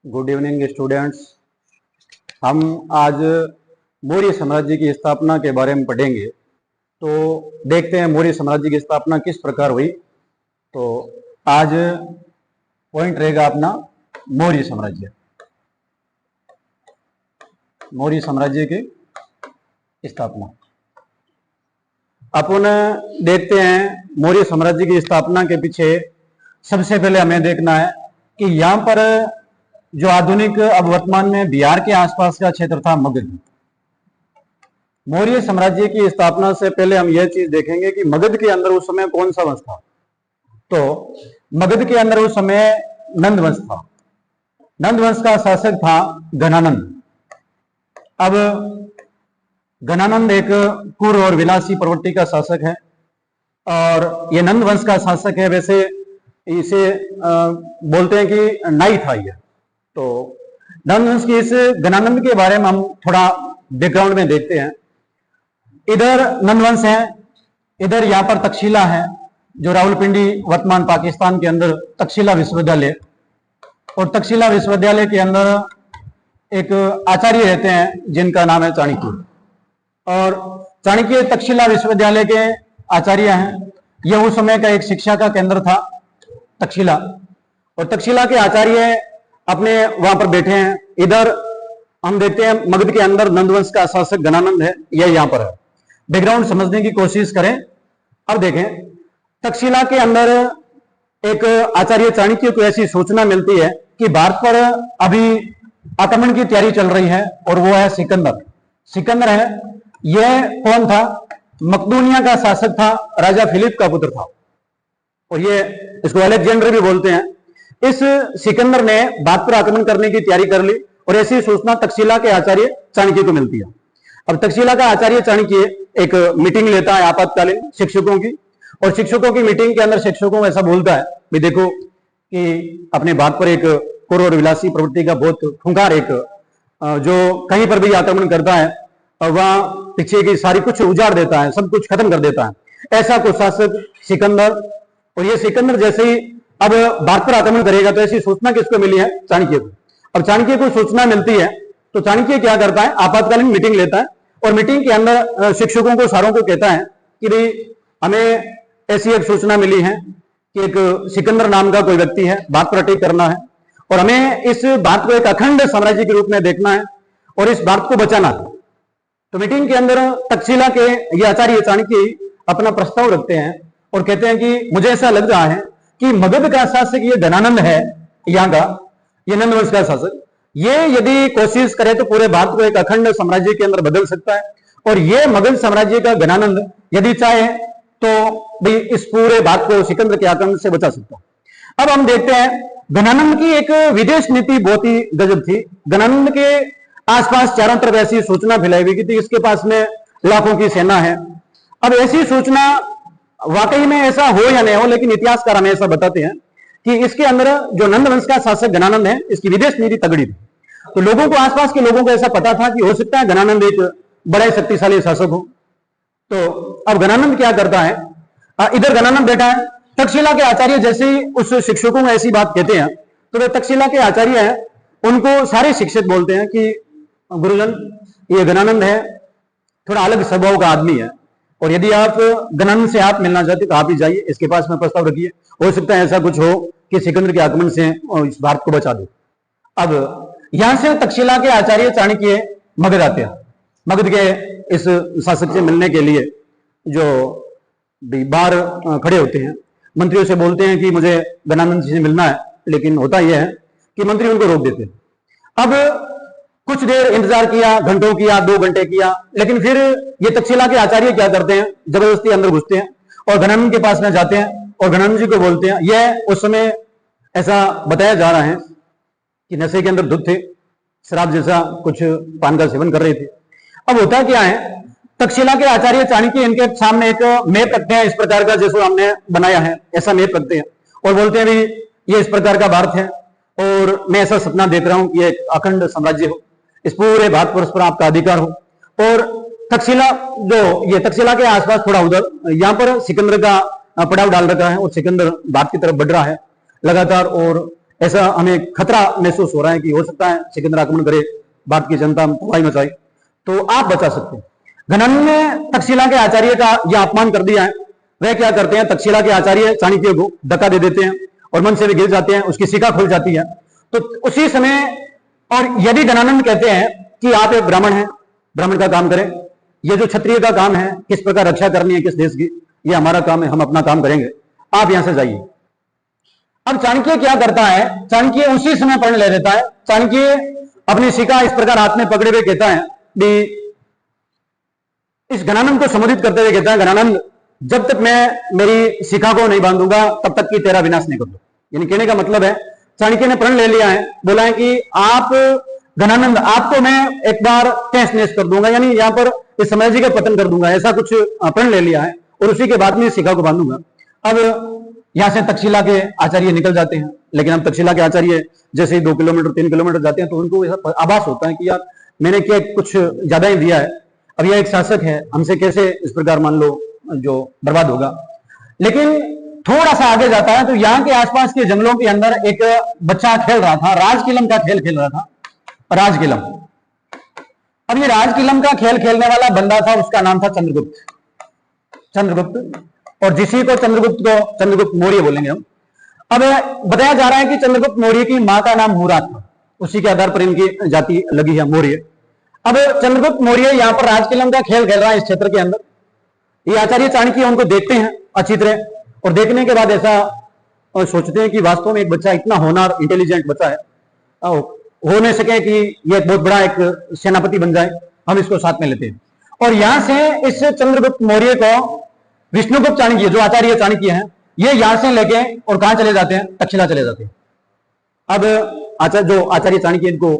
Good evening students. हम आज मौर्य साम्राज्य की स्थापना के बारे में पढ़ेंगे। तो देखते हैं मौर्य साम्राज्य की स्थापना किस प्रकार हुई। तो आज पॉइंट रहेगा अपना मौर्य साम्राज्य। मौर्य साम्राज्य की स्थापना अपन देखते हैं। मौर्य साम्राज्य की स्थापना के पीछे सबसे पहले हमें देखना है कि यहाँ पर जो आधुनिक अब वर्तमान में बिहार के आसपास का क्षेत्र था मगध। मौर्य साम्राज्य की स्थापना से पहले हम यह चीज देखेंगे कि मगध के अंदर उस समय कौन सा वंश था। तो मगध के अंदर उस समय नंद वंश था। नंद वंश का शासक था घनानंद। अब घनानंद एक क्रूर और विलासी प्रवृत्ति का शासक है और ये नंद वंश का शासक है। वैसे इसे बोलते हैं कि नाई था ये। तो नंद वंश के इस घनानंद के बारे में हम थोड़ा बैकग्राउंड में देखते हैं। इधर नंद वंश है, इधर यहाँ पर तक्षशिला है, जो रावलपिंडी वर्तमान पाकिस्तान के अंदर तक्षशिला विश्वविद्यालय। और तक्षशिला विश्वविद्यालय के अंदर एक आचार्य रहते हैं जिनका नाम है चाणक्य। और चाणक्य तक्षशिला विश्वविद्यालय के आचार्य हैं। यह उस समय का एक शिक्षा का केंद्र था तक्षशिला। और तक्षशिला के आचार्य अपने वहां पर बैठे हैं। इधर हम देखते हैं मगध के अंदर नंदवंश का शासक घनानंद है, यह यहां पर है। बैकग्राउंड समझने की कोशिश करें। अब देखें, तक्षशिला के अंदर एक आचार्य चाणक्य को ऐसी सूचना मिलती है कि भारत पर अभी आक्रमण की तैयारी चल रही है और वो है सिकंदर। सिकंदर है, यह कौन था? मकदूनिया का शासक था, राजा फिलिप का पुत्र था। और ये इसको अलेक्जेंडर भी बोलते हैं। इस सिकंदर ने भारत पर आक्रमण करने की तैयारी कर ली और ऐसी सूचना तक्षशिला के आचार्य चाणक्य को मिलती है। अब तक्षशिला का आचार्य चाणक्य एक मीटिंग लेता है आपातकालीन शिक्षकों की। और शिक्षकों की मीटिंग के अंदर शिक्षकों को ऐसा बोलता है भी देखो कि अपने भारत पर एक क्रूर और विलासी प्रवृत्ति का बहुत खूंखार एक जो कहीं पर भी आक्रमण करता है वह पीछे की सारी कुछ उजाड़ देता है, सब कुछ खत्म कर देता है। ऐसा कुछ शासक सिकंदर। और ये सिकंदर जैसे ही अब भारत पर आक्रमण करेगा तो ऐसी सूचना किसको मिली है? चाणक्य को। अब चाणक्य को सूचना मिलती है तो चाणक्य क्या करता है? आपातकालीन मीटिंग लेता है और मीटिंग के अंदर शिक्षकों को सारों को कहता है कि भाई हमें ऐसी एक सूचना मिली है कि एक सिकंदर नाम का कोई व्यक्ति है, भारत पर अटैक करना है और हमें इस भारत को एक अखंड साम्राज्य के रूप में देखना है और इस भारत को बचाना है। तो मीटिंग के अंदर तक्षशिला के ये आचार्य चाणक्य अपना प्रस्ताव रखते हैं और कहते हैं कि मुझे ऐसा लग रहा है कि मगध का शासक ये घनानंद है, यहाँ का ये नंद वंश का शासक, ये यदि कोशिश करे तो पूरे भारत को एक अखंड साम्राज्य के अंदर बदल सकता है। और ये मगध साम्राज्य का घनानंद यदि चाहे तो भाई इस पूरे भारत को सिकंदर के आक्रमण से बचा सकता है। अब हम देखते हैं घनानंद की एक विदेश नीति बहुत ही गजब थी। घनानंद के आसपास चारों तरफ ऐसी सूचना फैलाई हुई थी, इसके पास में लाखों की सेना है। अब ऐसी सूचना वाकई में ऐसा हो या नहीं हो, लेकिन इतिहासकार हमें ऐसा बताते हैं कि इसके अंदर जो नंद वंश का शासक घनानंद है, इसकी विदेश नीति तगड़ी थी। तो लोगों को, आसपास के लोगों को ऐसा पता था कि हो सकता है घनानंद एक बड़ा ही शक्तिशाली शासक हो। तो अब घनानंद क्या करता है? इधर घनानंद बैठा है, तक्षशिला के आचार्य जैसे ही उस शिक्षकों को ऐसी बात कहते हैं तो वे तक्षशिला के आचार्य हैं, उनको सारे शिक्षक बोलते हैं कि गुरुजन ये घनानंद है, थोड़ा अलग स्वभाव का आदमी है और यदि आप घनानंद से आप मिलना चाहते तो आप ही जाइए, इसके पास में प्रस्ताव रखिए, हो सकता है ऐसा कुछ हो कि सिकंदर के आक्रमण से इस भारत को बचा दो। अब यहां से तक्षशिला के आचार्य चाणक्य मगध आते हैं। मगध के इस शासक से मिलने के लिए जो बाहर खड़े होते हैं, मंत्रियों से बोलते हैं कि मुझे घनानंद जी से मिलना है। लेकिन होता यह है कि मंत्री उनको रोक देते हैं। अब कुछ देर इंतजार किया, घंटों किया, 2 घंटे किया, लेकिन फिर ये तक्षशिला के आचार्य क्या करते हैं? जबरदस्ती अंदर घुसते हैं और घनानंद के पास में जाते हैं और घनानंद जी को बोलते हैं। यह उस समय ऐसा बताया जा रहा है कि नशे के अंदर धुत थे, शराब जैसा कुछ पान का सेवन कर रहे थे। अब होता क्या है, तक्षशिला के आचार्य चाणक्य इनके सामने एक मैप रखते हैं, इस प्रकार का जैसे हमने बनाया है ऐसा मैप रखते हैं और बोलते हैं भी ये इस प्रकार का भारत है और मैं ऐसा सपना देख रहा हूं कि एक अखंड साम्राज्य हो, इस पूरे भारत वर्ष पर आपका अधिकार हो। और तक्षशिला जो ये तक्षशिला के आसपास थोड़ा उधर यहाँ पर सिकंदर का पड़ाव डाल रखा है और सिकंदर भारत की तरफ बढ़ रहा है लगातार। और ऐसा हमें खतरा महसूस हो रहा है कि हो सकता है सिकंदर आक्रमण करे, भारत की जनता तबाही मचाए, तो आप बचा सकते हैं। घनानंद ने तक्षशिला के आचार्य का यह अपमान कर दिया है। वह क्या करते हैं, तक्षशिला के आचार्य चाणक्य को धक्का दे देते हैं और मन से वे गिर जाते हैं, उसकी शिखा खुल जाती है। तो उसी समय, और यदि घनानंद कहते हैं कि आप एक ब्राह्मण हैं, ब्राह्मण का काम करें, ये जो क्षत्रिय का काम है, किस प्रकार रक्षा करनी है किस देश की, ये हमारा काम है, हम अपना काम करेंगे, आप यहां से जाइए। अब चाणक्य क्या करता है, चाणक्य उसी समय प्रण ले लेता है। चाणक्य अपनी शिखा इस प्रकार हाथ में पकड़े हुए कहता है कि इस घनानंद को संबोधित करते हुए कहता है, घनानंद जब तक मैं मेरी शिखा को नहीं बांधूंगा तब तक कि तेरा विनाश नहीं कर दूं। यानी कहने का मतलब है, चाणक्य ने प्रण ले लिया है, बोला है कि आप घनानंद, आपको मैं एक बार तहस नहस कर दूंगा, यानी यहां पर इस साम्राज्य का पतन कर दूंगा, ऐसा कुछ प्रण ले लिया है, और उसी के बाद में शिखा को बांधूंगा। अब यहां से तक्षशिला के आचार्य निकल जाते हैं, लेकिन अब तक्षशिला के आचार्य जैसे ही 2 किलोमीटर 3 किलोमीटर जाते हैं तो उनको ऐसा आभास होता है कि यार मैंने क्या कुछ ज्यादा ही दिया है, अब यह एक शासक है, हमसे कैसे इस प्रकार मान लो जो बर्बाद होगा। लेकिन थोड़ा सा आगे जाता है तो यहाँ के आसपास के जंगलों के अंदर एक बच्चा खेल रहा था, राजकिलम का खेल खेल रहा था, राजकिलम। अब ये राजकिलम का खेल खेलने वाला बंदा था, उसका नाम था चंद्रगुप्त। चंद्रगुप्त, और जिसी को चंद्रगुप्त मौर्य बोलेंगे हम। अब बताया जा रहा है कि चंद्रगुप्त मौर्य की मां का नाम मूरा था, उसी के आधार पर इनकी जाति लगी है मौर्य। अब चंद्रगुप्त मौर्य यहाँ पर राजकिलम का खेल खेल रहा है इस क्षेत्र के अंदर। ये आचार्य चाणक्य उनको देखते हैं अच्छी तरह, और देखने के बाद ऐसा सोचते हैं कि वास्तव में एक बच्चा इतना होनहार इंटेलिजेंट बच्चा है, हो नहीं सके कि ये बहुत बड़ा एक सेनापति बन जाए, हम इसको साथ में लेते हैं। और यहां से इस चंद्रगुप्त मौर्य को विष्णुगुप्त चाणक्य, जो आचार्य चाणक्य हैं, ये यहां से लेके और कहां चले जाते हैं, तक्षशिला चले जाते हैं। अब जो आचार्य चाणक्य, इनको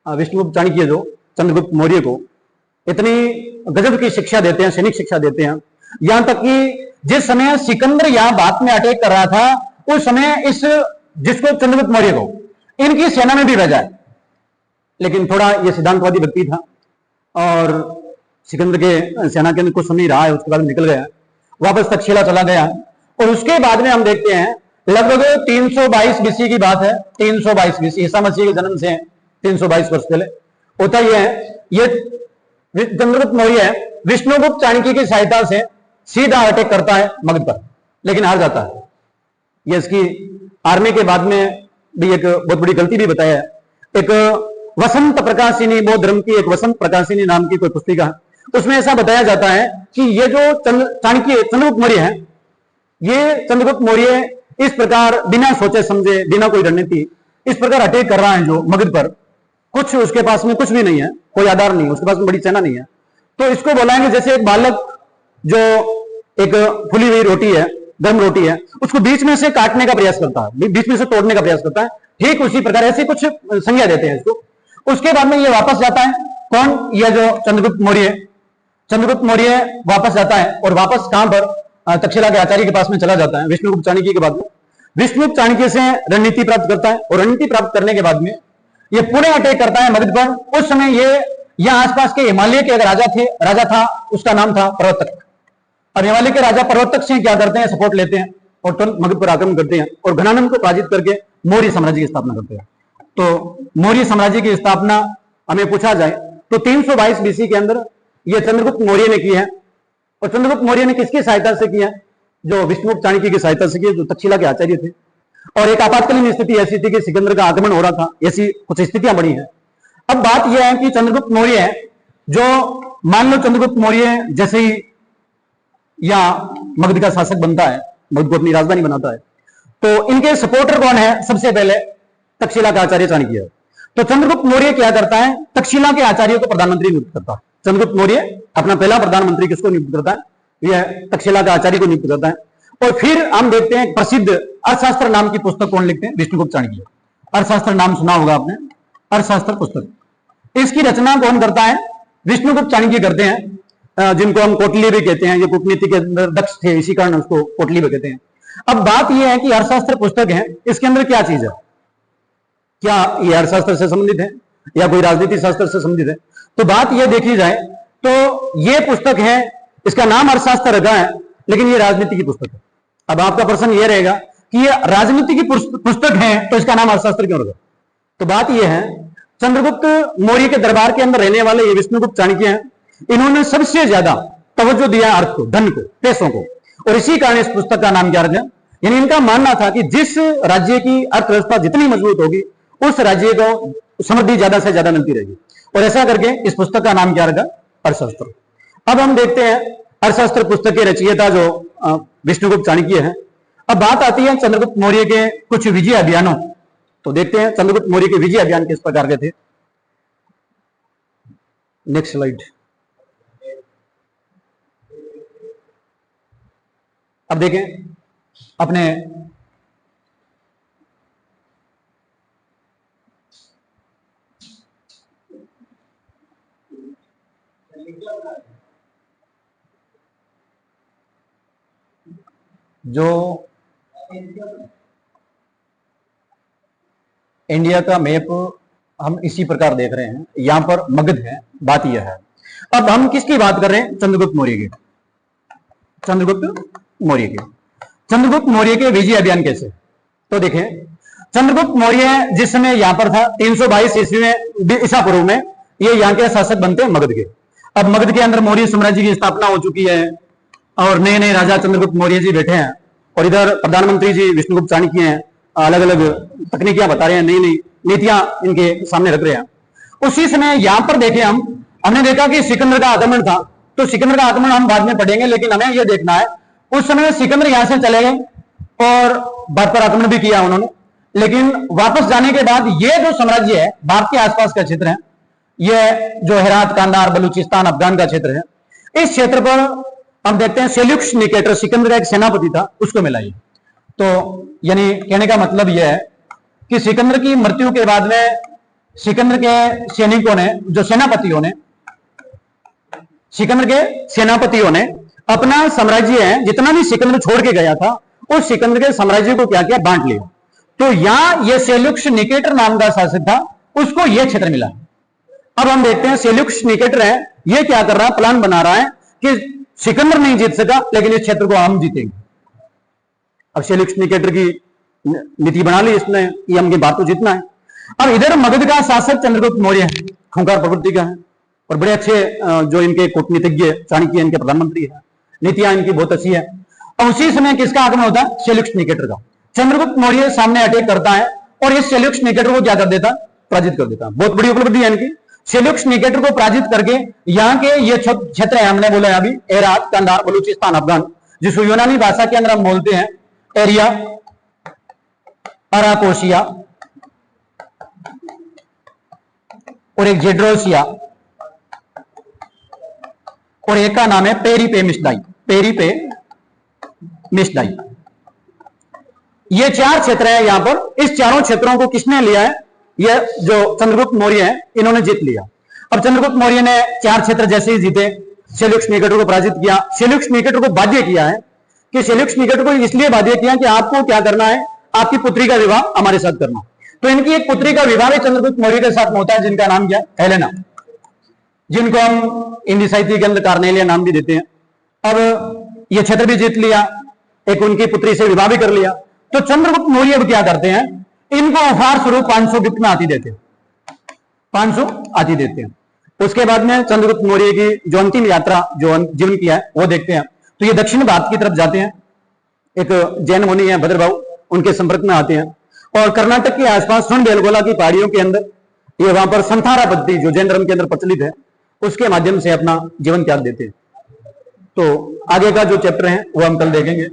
विष्णुगुप्त चाणक्य जो चंद्रगुप्त मौर्य को इतनी गजब की शिक्षा देते हैं, सैनिक शिक्षा देते हैं, यहां तक कि जिस समय सिकंदर यहां भारत में अटैक कर रहा था, उस समय इस जिसको चंद्रगुप्त मौर्य को इनकी सेना में भी भेजा है। लेकिन थोड़ा ये सिद्धांतवादी व्यक्ति था और सिकंदर के सेना के अंदर कुछ समय रहा है, उसके बाद निकल गया, वापस तक्षशिला चला गया। और उसके बाद में हम देखते हैं लगभग 322 बीसी की बात है, 322 बीसी, ईसा मसीह के जन्म से 322 वर्ष पहले। होता यह है, ये चंद्रगुप्त मौर्य विष्णुगुप्त चाणक्य की सहायता से सीधा अटैक करता है मगध पर, लेकिन हार जाता है। ये इसकी हारने के बाद में भी एक बहुत बड़ी गलती भी बताया है। एक वसंत प्रकाशिनी, बौद्ध धर्म की एक वसंत प्रकाशिनी नाम की कोई पुस्तिका है, उसमें ऐसा बताया जाता है कि ये जो चाणक्य चंद्रगुप्त मौर्य है, ये चंद्रगुप्त मौर्य इस प्रकार बिना सोचे समझे, बिना कोई रणनीति इस प्रकार अटैक कर रहा है जो मगध पर, कुछ उसके पास में कुछ भी नहीं है, कोई आधार नहीं है, उसके पास में बड़ी सेना नहीं है। तो इसको बोलाएंगे जैसे एक बालक जो एक फुली हुई रोटी है, गर्म रोटी है, उसको बीच में से काटने का प्रयास करता है, बीच में से तोड़ने का प्रयास करता है, ठीक उसी प्रकार ऐसे कुछ संज्ञा देते हैं इसको। उसके बाद में ये वापस जाता है, कौन, ये जो चंद्रगुप्त मौर्य, चंद्रगुप्त मौर्य वापस जाता है, और वापस कहां पर, तक्षशिला के आचार्य के पास में चला जाता है, विष्णुगुप्त चाणक्य के बाद में। विष्णुगुप्त चाणक्य से रणनीति प्राप्त करता है, और रणनीति प्राप्त करने के बाद में ये पुणे अटैक करता है मगध पर। उस समय ये यहाँ आसपास के हिमालय के राजा था, उसका नाम था पर्वतक। अब हिमालय के राजा पर्वतक से क्या करते हैं, सपोर्ट लेते हैं और तुरंत मगध पर आक्रमण करते हैं, और घनानंद को पराजित करके मौर्य साम्राज्य की स्थापना करते हैं। तो मौर्य साम्राज्य की स्थापना हमें पूछा जाए तो 322 बीसी के अंदर यह चंद्रगुप्त मौर्य ने की है। और चंद्रगुप्त मौर्य ने किसकी सहायता से किया, जो विष्णुगुप्त चाणक्य की सहायता से किया, जो तक्षशिला के आचार्य थे। और एक आपातकालीन स्थिति ऐसी थी कि सिकंदर का आक्रमण हो रहा था, ऐसी कुछ स्थितियां बनी है। अब बात यह है कि चंद्रगुप्त मौर्य है, जो मान लो चंद्रगुप्त मौर्य जैसे ही या मगध का शासक बनता है, मगध को अपनी राजधानी बनाता है, तो इनके सपोर्टर कौन है, सबसे पहले तक्षशिला का आचार्य चाणक्य। तो चंद्रगुप्त मौर्य क्या करता है, तक्षशिला के आचार्य को प्रधानमंत्री नियुक्त करता है। चंद्रगुप्त मौर्य अपना पहला प्रधानमंत्री किसको नियुक्त करता है, यह तक्षशिला के आचार्य को नियुक्त करता है। और फिर हम देखते हैं प्रसिद्ध अर्थशास्त्र नाम की पुस्तक कौन लिखते हैं, विष्णुगुप्त चाणक्य। अर्थशास्त्र नाम सुना होगा आपने, अर्थशास्त्र पुस्तक, इसकी रचना कौन करता है, विष्णुगुप्त चाणक्य करते हैं, जिनको हम कोटली भी कहते हैं। ये कूटनीति के अंदर दक्ष थे, इसी कारण उसको कोटली भी कहते हैं। अब बात यह है कि अर्थशास्त्र पुस्तक है, इसके अंदर क्या चीज है, क्या ये अर्थशास्त्र से संबंधित है या कोई राजनीति शास्त्र से संबंधित है। तो बात यह देखी जाए तो ये पुस्तक है, इसका नाम अर्थशास्त्र रखा है, लेकिन ये राजनीति की पुस्तक है। अब आपका प्रश्न यह रहेगा कि ये राजनीति की पुस्तक है तो इसका नाम अर्थशास्त्र क्यों रखा? तो बात यह है, चंद्रगुप्त मौर्य के दरबार के अंदर रहने वाले ये विष्णुगुप्त चाणक्य हैं, इन्होंने सबसे ज्यादा तवज्जो दिया अर्थ को, धन को, पैसों को, और इसी कारण इस पुस्तक का नाम क्या रखा? यानी इनका मानना था कि जिस राज्य की अर्थव्यवस्था जितनी मजबूत होगी उस राज्य को समृद्धि ज्यादा से ज्यादा मिलती रहेगी, और ऐसा करके इस पुस्तक का नाम क्या रखा? अर्थशास्त्र। अब हम देखते हैं अर्थशास्त्र पुस्तक के रचयिता जो विष्णुगुप्त चाणक्य है। अब बात आती है चंद्रगुप्त मौर्य के कुछ विजय अभियानों। तो देखते हैं चंद्रगुप्त मौर्य के विजय अभियान किस प्रकार के थे। Next slide. अब देखें अपने जो इंडिया का मैप हम इसी प्रकार देख रहे हैं, यहां पर मगध है। बात यह है, अब हम किसकी बात कर रहे हैं? चंद्रगुप्त मौर्य के। चंद्रगुप्त मौर्य के चंद्रगुप्त मौर्य के विजय अभियान कैसे? तो देखें, चंद्रगुप्त मौर्य जिस समय यहां पर था 322 ईस्वी में, ईसा पूर्व में, ये यहाँ के शासक बनते हैं मगध के। अब मगध के अंदर मौर्य साम्राज्य की स्थापना हो चुकी है और नए नए राजा चंद्रगुप्त मौर्य जी बैठे हैं, और इधर प्रधानमंत्री जी विष्णुगुप्त चाणक्य हैं, अलग अलग तकनीकियां बता रहे हैं, नई नई नीतियां इनके सामने रख रहे हैं। उसी समय यहां पर देखें, हमने देखा कि सिकंदर का आक्रमण था, तो सिकंदर का आक्रमण हम बाद में पढ़ेंगे, लेकिन हमें यह देखना है उस समय सिकंदर यहां से चले गए और भारत पर आक्रमण भी किया उन्होंने, लेकिन वापस जाने के बाद ये जो साम्राज्य है, भारत के आसपास का क्षेत्र है, यह जो हेरात, कांधार, बलूचिस्तान, अफगान का क्षेत्र है, इस क्षेत्र पर हम देखते हैं सेल्यूकस निकेटर, सिकंदर का एक सेनापति था, उसको मिला ये। तो यानी कहने का मतलब यह है कि सिकंदर की मृत्यु के बाद में सिकंदर के सैनिकों ने, जो सेनापतियों ने, सिकंदर के सेनापतियों ने अपना साम्राज्य है जितना भी सिकंदर छोड़ के गया था, उस सिकंदर के साम्राज्य को क्या किया? बांट लिया। तो यहां ये सेल्यूकस निकेटर नाम का शासक था, उसको यह क्षेत्र मिला। अब हम देखते हैं सेल्यूकस निकेटर है, ये क्या कर रहा है? प्लान बना रहा है कि सिकंदर नहीं जीत सका, लेकिन इस क्षेत्र को हम जीतेंगे। अब सेल्यूकस निकेटर की नीति बना ली इसने कि हमके बात तो जीतना है। अब इधर मगध का शासक चंद्रगुप्त मौर्य है, खूंखार प्रवृत्ति का है, और बड़े अच्छे जो इनके कूटनीतिज्ञ चाणक्य इनके प्रधानमंत्री है, नीतियां इनकी बहुत अच्छी है। और उसी समय किसका आगमन होता है? सेल्यूकस निकेटर का। चंद्रगुप्त मौर्य सामने अटैक करता है और इस सेल्यूकस निकेटर को क्या कर देता? पराजित कर देता। बहुत बड़ी उपलब्धि है इनकी। सेल्यूकस निकेटर को पराजित करके यहाँ के ये क्षेत्र है, हमने बोला अभी, हेरात, कंधार, बलूचिस्तान, अफगान, जिसको यूनानी भाषा के अंदर हम बोलते हैं एरिया, अराकोशिया और एक जेड्रोसिया, और एक का नाम है पेरीपेमिस्डाई। पेरीपेमिस्डाई, ये चार क्षेत्र है यहां पर। इस चारों क्षेत्रों को किसने लिया है? ये जो चंद्रगुप्त मौर्य है, इन्होंने जीत लिया। अब चंद्रगुप्त मौर्य ने चार क्षेत्र जैसे ही जीते, सेल्यूकस निकेटर को पराजित किया। सेल्यूकस निकेटर को बाध्य किया है कि सेल्यूकस निकेटर को इसलिए बाध्य किया कि आपको क्या करना है? आपकी पुत्री का विवाह हमारे साथ करना। तो इनकी एक पुत्री का विवाह भी चंद्रगुप्त मौर्य के साथ होता है, जिनका नाम क्या? हेलेना, जिनको हम हिंदी साहित्य के अंदर कार्नेलिया नाम भी देते हैं। अब ये क्षेत्र भी जीत लिया, एक उनकी पुत्री से विवाह भी कर लिया। तो चंद्रगुप्त मौर्य अब क्या करते हैं? इनको उपहार स्वरूप 500 गिफ्ट में आती देते हैं, 500 आती देते हैं। उसके बाद में चंद्रगुप्त मौर्य की जो अंतिम यात्रा जो जीवन की है वो देखते हैं। तो ये दक्षिण भारत की तरफ जाते हैं, एक जैन मुनि है भद्रभाव, उनके संपर्क में आते हैं, और कर्नाटक के आसपास सुनबेलगोला की पहाड़ियों के अंदर ये वहां पर संथारा पद्धति जो जैन धर्म के अंदर प्रचलित है, उसके माध्यम से अपना जीवन त्याग देते हैं। तो आगे का जो चैप्टर है वो हम कल देखेंगे।